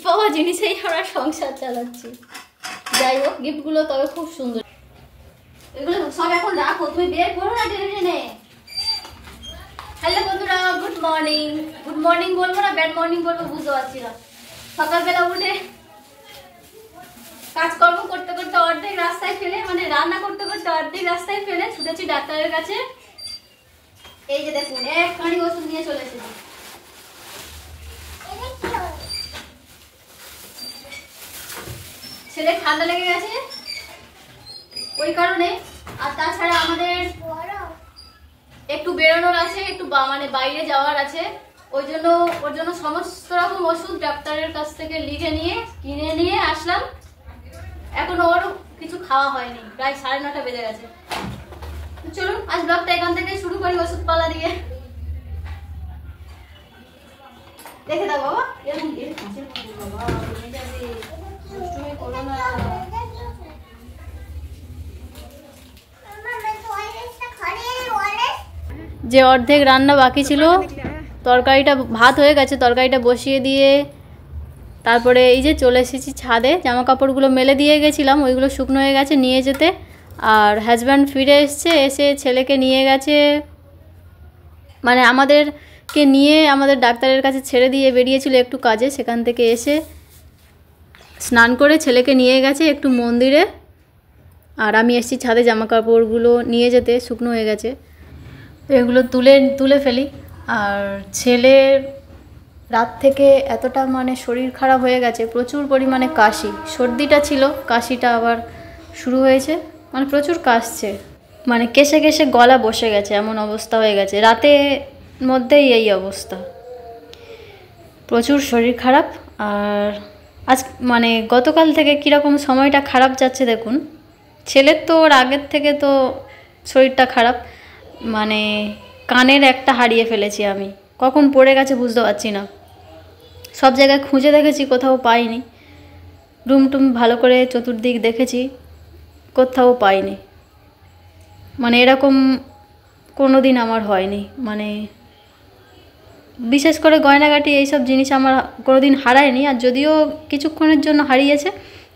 পাওয়া জিনিসেই আমরা সংসার চালাচ্ছি। যাই হোক, গিফটগুলো তবে খুব সুন্দর। এগুলো সব এখন রাখো, তুমি বের করো না টেনে টেনে। হ্যালো বন্ধুরা, গুড মর্নিং। গুড মর্নিং বলবো না ব্যাড মর্নিং বলবো বুঝতে পারছি না। সকালবেলা উঠে কাজকর্ম করতে করতে অর্ধেক রাস্তায় ফেলে, মানে রান্না করতে করতে অর্ধেক রাস্তায় ফেলে ছুটেছি ডাক্তারের কাছে। এই যে দেখুন, এক কাঁড়ি ওষুধ নিয়ে চলে এসেছি। ছেলে ঠান্ডা লেগে গেছে ওই কারণে, আর তাছাড়া আমাদের একটু বেরোনোর আছে, একটু মানে বাইরে যাওয়ার আছে, ওর জন্য সমস্ত রকম ওষুধ ডাক্তারের কাছ থেকে লিখে নিয়ে কিনে নিয়ে আসলাম। এখন ওর কিছু খাওয়া হয়নি, প্রায় 9:30 বেজে গেছে। চলুন আজ ব্লগটা এখান থেকে শুরু করি, ওষুধ পালা দিয়ে। দেখে দাও বাবা, এরকম বাবা দুষ্টুমি করো না। যে অর্ধেক রান্না বাকি ছিল, তরকারিটা ভাত হয়ে গেছে, তরকারিটা বসিয়ে দিয়ে তারপরে এই যে চলে এসেছি ছাদে। জামা কাপড়গুলো মেলে দিয়ে গেছিলাম, ওইগুলো শুকনো হয়ে গেছে নিয়ে যেতে। আর হাজব্যান্ড ফিরে এসছে, এসে ছেলেকে নিয়ে গেছে, মানে আমাদেরকে নিয়ে আমাদের ডাক্তারের কাছে ছেড়ে দিয়ে বেরিয়েছিল একটু কাজে। সেখান থেকে এসে স্নান করে ছেলেকে নিয়ে গেছে একটু মন্দিরে। আর আমি এসেছি ছাদে জামা কাপড়গুলো নিয়ে যেতে, শুকনো হয়ে গেছে, এগুলো তুলে ফেলি। আর ছেলের রাত থেকে এতটা মানে শরীর খারাপ হয়ে গেছে, প্রচুর পরিমাণে কাশি, সর্দিটা ছিল, কাশিটা আবার শুরু হয়েছে, মানে প্রচুর কাশছে, মানে কেশে কেশে গলা বসে গেছে, এমন অবস্থা হয়ে গেছে। রাতের মধ্যেই এই অবস্থা, প্রচুর শরীর খারাপ। আর আজ মানে গতকাল থেকে কীরকম সময়টা খারাপ যাচ্ছে দেখুন। ছেলের তো ওর আগের থেকে তো শরীরটা খারাপ, মানে কানের একটা হারিয়ে ফেলেছি আমি, কখন পড়ে গেছে বুঝতে পারছি না। সব জায়গায় খুঁজে দেখেছি, কোথাও পাইনি। রুম টুম ভালো করে চতুর্দিক দেখেছি, কোথাও পাইনি। মানে এরকম কোনো দিন আমার হয়নি, মানে বিশেষ করে গয়নাগাটি এইসব জিনিস আমার কোনো দিন হারায়নি। আর যদিও কিছুক্ষণের জন্য হারিয়েছে,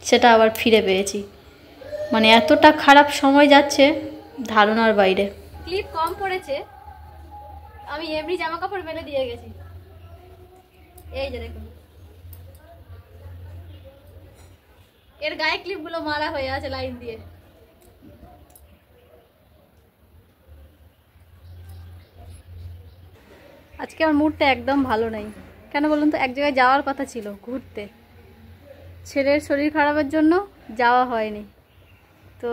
সেটা আবার ফিরে পেয়েছি। মানে এতটা খারাপ সময় যাচ্ছে ধারণার বাইরে। ক্লিপ কম পড়েছে, আমি এমনি জামা কাপড় মেলে দিয়ে গেছি। এই যে দেখুন, এর গায়ে ক্লিপগুলো মারা হয়ে আছে লাইন দিয়ে। আজকে আমার মুডটা একদম ভালো নেই, কেন বলুন তো? এক জায়গায় যাওয়ার কথা ছিল ঘুরতে, ছেলের শরীর খারাপের জন্য যাওয়া হয়নি, তো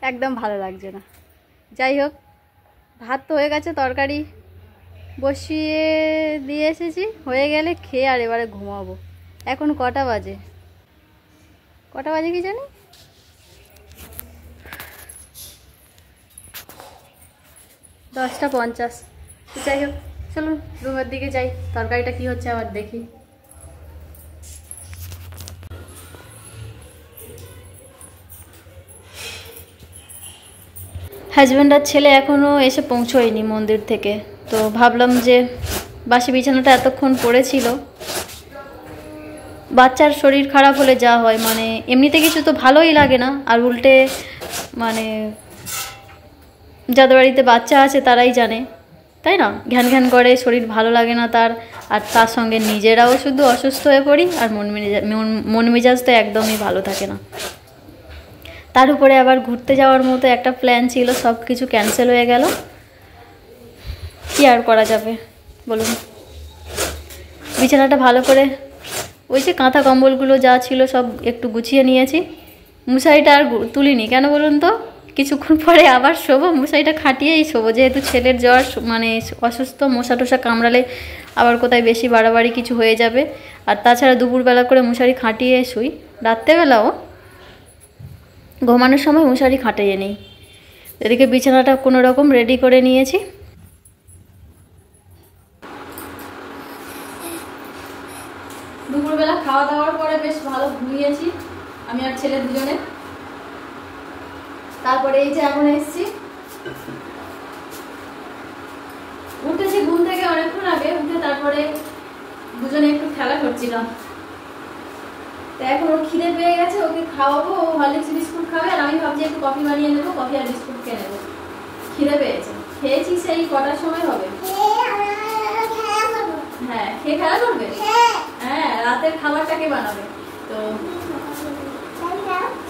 একদম ভালো লাগছে না। যাই হোক, ভাত তো হয়ে গেছে, তরকারি বসিয়ে দিয়ে এসেছি, হয়ে গেলে খেয়ে আর এবারে ঘুমাবো। এখন কটা বাজে কি জানি, 10:50। যাই হোক, চলুন রুমের দিকে যাই, তরকারিটা কি হচ্ছে আবার দেখি। হাজব্যান্ড আর ছেলে এখনও এসে পৌঁছয়নি মন্দির থেকে, তো ভাবলাম যে বাসি বিছানাটা এতক্ষণ পড়েছিল। বাচ্চার শরীর খারাপ হলে যা হয়, মানে এমনিতে কিছু তো ভালোই লাগে না, আর উল্টে মানে যাদের বাড়িতে বাচ্চা আছে তারাই জানে, তাই না? ঘ্যান ঘ্যান করে, শরীর ভালো লাগে না তার, আর তার সঙ্গে নিজেরাও শুধু অসুস্থ হয়ে পড়ি, আর মন মেজাজ তো একদমই ভালো থাকে না। তার উপরে আবার ঘুরতে যাওয়ার মতো একটা প্ল্যান ছিল, সব কিছু ক্যান্সেল হয়ে গেল। কি আর করা যাবে বলুন? বিছানাটা ভালো করে, ওই যে কাঁথা কম্বলগুলো যা ছিল সব একটু গুছিয়ে নিয়েছি। মশারিটা আর তুলিনি, কেন বলুন তো? কিছুক্ষণ পরে আবার শোবো, মশারিটা খাটিয়েই শোবো, যেহেতু ছেলের জ্বর, মানে অসুস্থ, মশা টশা কামড়ালে আবার কোথায় বেশি বাড়াবাড়ি কিছু হয়ে যাবে। আর তাছাড়া দুপুরবেলা করে মশারি খাটিয়ে শুই, রাত্রেবেলাও ঘুমানোর সময় মশারি খাটিয়ে নেই। এদিকে বিছানাটা কোনো রকম রেডি করে নিয়েছি। দুপুরবেলা খাওয়া দাওয়ার পরে বেশ ভালো ঘুমিয়েছি আমি আর ছেলে দুজনে। তারপরে এই যে এখন এসেছি, উঠেছি ঘুম থেকে অনেকক্ষণ আগে, উঠে তারপরে দুজনে একটু খেলা করছিলাম। তো এখন ওর খিদে পেয়ে গেছে, ওকে খাওয়াবো, ও হরলিক্স বিস্কুট খাবে আর আমি ভাবছি একটু কফি বানিয়ে নেবো, কফি আর বিস্কুট খেয়ে নেবো। খিদে পেয়েছে, খেয়েছি সেই কটার সময় হবে। হ্যাঁ, খেয়ে খেলা করবে। হ্যাঁ, রাতের খাবারটা কে বানাবে? তো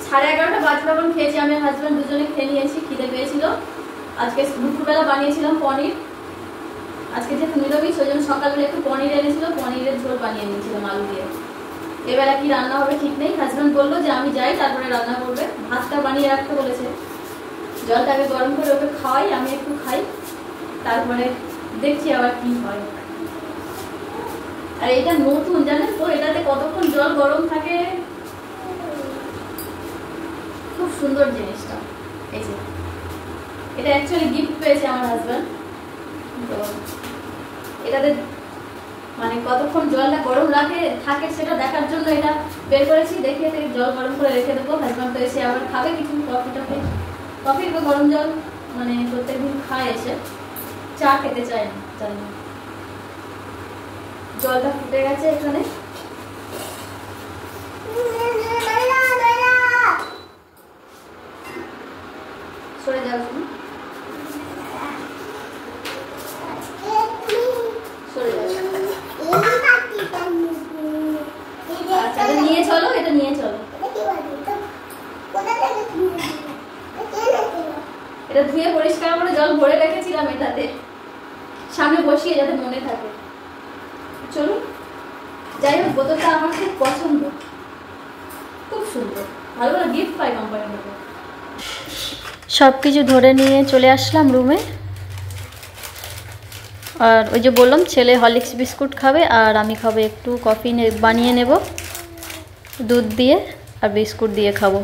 11:30 বাজে তখন খেয়েছি, আমি আর হাজব্যান্ড দুজনে খেয়ে নিয়েছি। খিদে পেয়েছিল। আজকে দুপুরবেলা বানিয়েছিলাম পনির, আজকে যেহেতু নিরামিষ ওই জন্য সকালবেলা একটু পনির এনেছিল, পনিরের ঝোল বানিয়ে নিয়েছিলাম আলু দিয়ে। এবেলা কি রান্না হবে ঠিক নেই, হাজব্যান্ড বললো যে আমি যাই তারপরে রান্না করবে। ভাতটা বানিয়ে রাখতে বলেছে, জলটাকে গরম করে ওকে খাওয়াই, আমি একটু খাই, তারপরে দেখছি আবার কি হয়। আর এটা নতুন জানেন তো, এটাতে কতক্ষণ জল গরম থাকে, খুব সুন্দর জিনিসটা। এই যে এটা অ্যাকচুয়ালি গিফট পেয়েছে আমার হাজব্যান্ড, তো এটাতে মানে কতক্ষণ জলটা গরম থাকে সেটা দেখার জন্য এটা বের করেছি। দেখে জল গরম করে রেখে দেবো, হাজব্যান্ড তো এসে আবার খাবে কিছু। কফি বা গরম জল মানে প্রত্যেকদিন খায় এসে, চা খেতে চায় না জানি না। জলটা ফুটে গেছে এখানে, সরে যাও শুনুন, সরে যাও। আচ্ছা, এটা নিয়ে চলো, এটা নিয়ে চলো। এটা ধুয়ে পরিষ্কার করে জল ভরে রেখেছিলাম এটাতে, সামনে বসিয়ে যাতে মনে থাকে। চলুন, যাই হোক, বোতলটা আমার খুব পছন্দ, খুব সুন্দর, ভালো ভালো গিফট পাই কোম্পানির মধ্যে। সব কিছু ধরে নিয়ে চলে আসলাম রুমে। আর ওই যে বললাম ছেলে হরলিক্স বিস্কুট খাবে আর আমি খাবো একটু কফি বানিয়ে নেব দুধ দিয়ে আর বিস্কুট দিয়ে খাবো।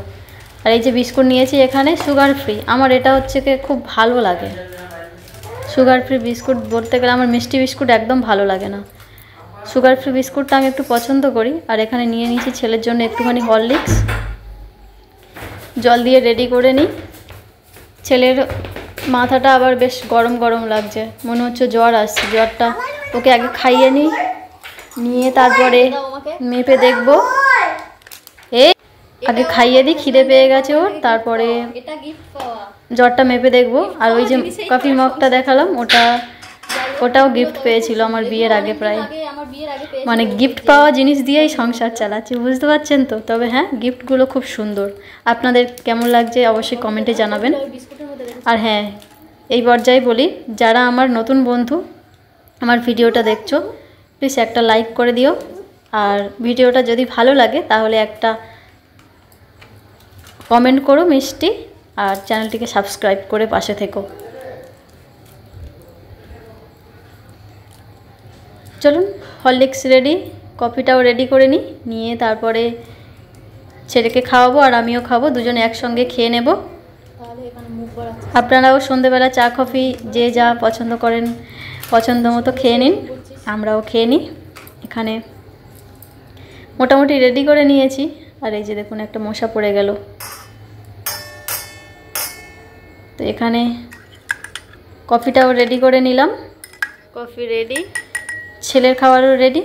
আর এই যে বিস্কুট নিয়েছি এখানে সুগার ফ্রি, আমার এটা হচ্ছে কি খুব ভালো লাগে। সুগার ফ্রি বিস্কুট বলতে গেলে আমার মিষ্টি বিস্কুট একদম ভালো লাগে না, সুগার ফ্রি বিস্কুটটা আমি একটু পছন্দ করি। আর এখানে নিয়ে নিয়েছি ছেলের জন্য একটুখানি হরলিক্স, জল দিয়ে রেডি করে নিই। ছেলের মাথাটা আবার বেশ গরম গরম লাগছে, মনে হচ্ছে জ্বর আসছে। জ্বরটা ওকে আগে খাইয়ে নিয়ে তারপরে মেপে দেখবো। আগে খাইয়ে দিই, খিদে পেয়ে গেছে ওর, তারপরে জ্বরটা মেপে দেখবো। আর ওই যে কফি মগটা দেখালাম, ওটাও গিফট পেয়েছিল আমার বিয়ের আগে প্রায়। মানে গিফট পাওয়া জিনিস দিয়েই সংসার চালাচ্ছি, বুঝতে পারছেন তো। তবে হ্যাঁ, গিফটগুলো খুব সুন্দর। আপনাদের কেমন লাগছে অবশ্যই কমেন্টে জানাবেন। আর হ্যাঁ, এই পর্যায়ে বলি, যারা আমার নতুন বন্ধু আমার ভিডিওটা দেখছো, প্লিজ একটা লাইক করে দিও। আর ভিডিওটা যদি ভালো লাগে তাহলে একটা কমেন্ট করো মিষ্টি, আর চ্যানেলটিকে সাবস্ক্রাইব করে পাশে থেকো। চলুন, হরলিক্স রেডি, কফিটাও রেডি করে নিয়ে তারপরে ছেলেকে খাওয়াবো আর আমিও খাবো, দুজনে একসঙ্গে খেয়ে নেব। আপনারাও সন্ধেবেলা চা কফি যে যা পছন্দ করেন পছন্দ মতো খেয়ে নিন, আমরাও খেয়ে নিই। এখানে মোটামুটি রেডি করে নিয়েছি। আর এই যে দেখুন একটা মশা পড়ে গেল। তো এখানে কফিটাও রেডি করে নিলাম, কফি রেডি, ছেলের খাবারও রেডি।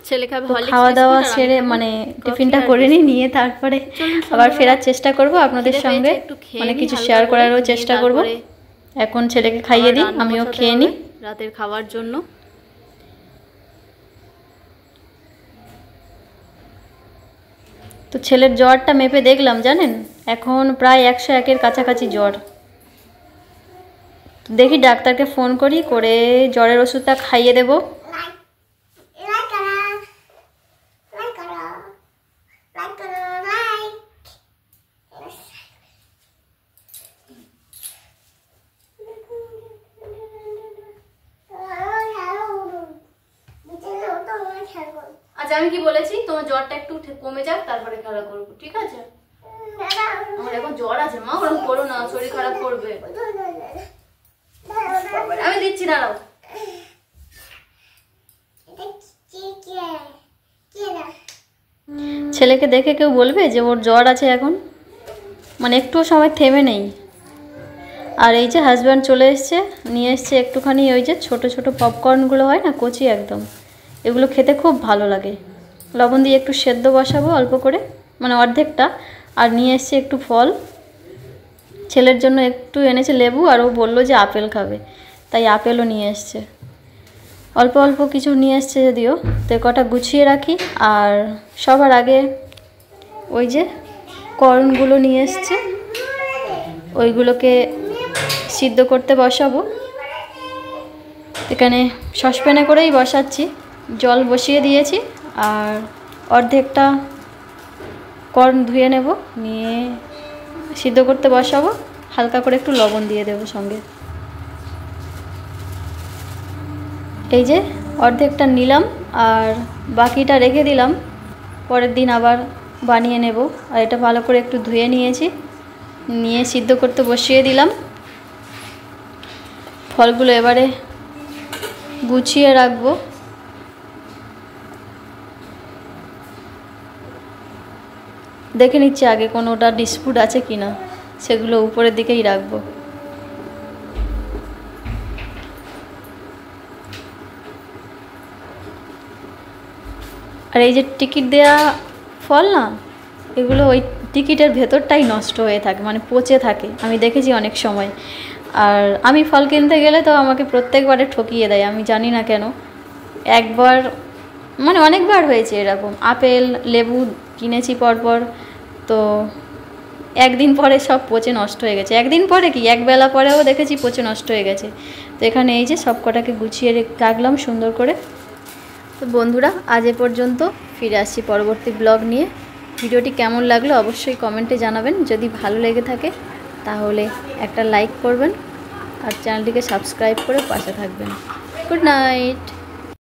ছেলে খাবে, খাওয়া দাওয়া সেরে মানে টিফিনটা করে নিয়ে তারপরে আবার ফেরার চেষ্টা করব আপনাদের সঙ্গে, মানে কিছু শেয়ার করারও চেষ্টা করব। এখন ছেলেকে খাইয়ে দিই, আমিও খেয়ে নিই রাতের খাওয়ার জন্য। তো ছেলের জ্বরটা মেপে দেখলাম জানেন, এখন প্রায় 101-এর কাছাকাছি জ্বর। দেখি ডাক্তারকে ফোন করে জ্বরের ওষুধটা খাইয়ে দেব। আচ্ছা, আমি কি বলেছি, তোমার জ্বরটা একটু কমে যাক তারপরে খেলা করবো, ঠিক আছে? আমার এখন জ্বর আছে মা, ওরকম করো না, শরীর খারাপ করবে। আমি দিচ্ছি, দাঁড়াও। ছেলেকে দেখে কেউ বলবে যে ওর জ্বর আছে এখন, মানে একটুও সময় থেমে নেই। আর এই যে হাজব্যান্ড চলে এসছে, নিয়ে এসছে একটুখানি ওই যে ছোট ছোট পপকর্নগুলো হয় না, কচি একদম, এগুলো খেতে খুব ভালো লাগে। লবণ দিয়ে একটু সেদ্ধ বসাবো অল্প করে, মানে অর্ধেকটা। আর নিয়ে এসছে একটু ফল, ছেলের জন্য একটু এনেছে লেবু, আর ও বললো যে আপেল খাবে, তাই আপেলও নিয়ে এসছে। অল্প অল্প কিছু নিয়ে এসছে যদিও, তো কটা গুছিয়ে রাখি। আর সবার আগে ওই যে কর্নগুলো নিয়ে এসছে, ওইগুলোকে সিদ্ধ করতে বসাবো। এখানে সসপ্যানে করেই বসাচ্ছি, জল বসিয়ে দিয়েছি। আর অর্ধেকটা কর্ন ধুয়ে নেব, নিয়ে সিদ্ধ করতে বসাবো। হালকা করে একটু লবণ দিয়ে দেবো সঙ্গে। এই যে অর্ধেকটা নিলাম আর বাকিটা রেখে দিলাম, পরের দিন আবার বানিয়ে নেব। আর এটা ভালো করে একটু ধুয়ে নিয়েছি, নিয়ে সিদ্ধ করতে বসিয়ে দিলাম। ফলগুলো এবারে গুছিয়ে রাখবো। দেখে নিচ্ছি আগে কোনোটা ডিসপুট আছে কিনা, সেগুলো উপরের দিকেই রাখবো। আর এই যে টিকিট দেয়া ফল না, এগুলো ওই টিকিটের ভেতরটাই নষ্ট হয়ে থাকে, মানে পচে থাকে, আমি দেখেছি অনেক সময়। আর আমি ফল কিনতে গেলে তো আমাকে প্রত্যেকবারে ঠকিয়ে দেয়, আমি জানি না কেন। একবার মানে অনেকবার হয়েছে এরকম, আপেল লেবু কিনেছি পরপর, তো একদিন পরে সব পচে নষ্ট হয়ে গেছে। একদিন পরে কি, একবেলা পরেও দেখেছি পচে নষ্ট হয়ে গেছে। তো এখানে এই যে সব কটাকে গুছিয়ে রাখলাম সুন্দর করে। তো বন্ধুরা আজ এ পর্যন্ত, ফিরে আসছি পরবর্তী ব্লগ নিয়ে। ভিডিওটি কেমন লাগলো অবশ্যই কমেন্টে জানাবেন। যদি ভালো লেগে থাকে তাহলে একটা লাইক করবেন, আর চ্যানেলটিকে সাবস্ক্রাইব করে পাশে থাকবেন। Good night.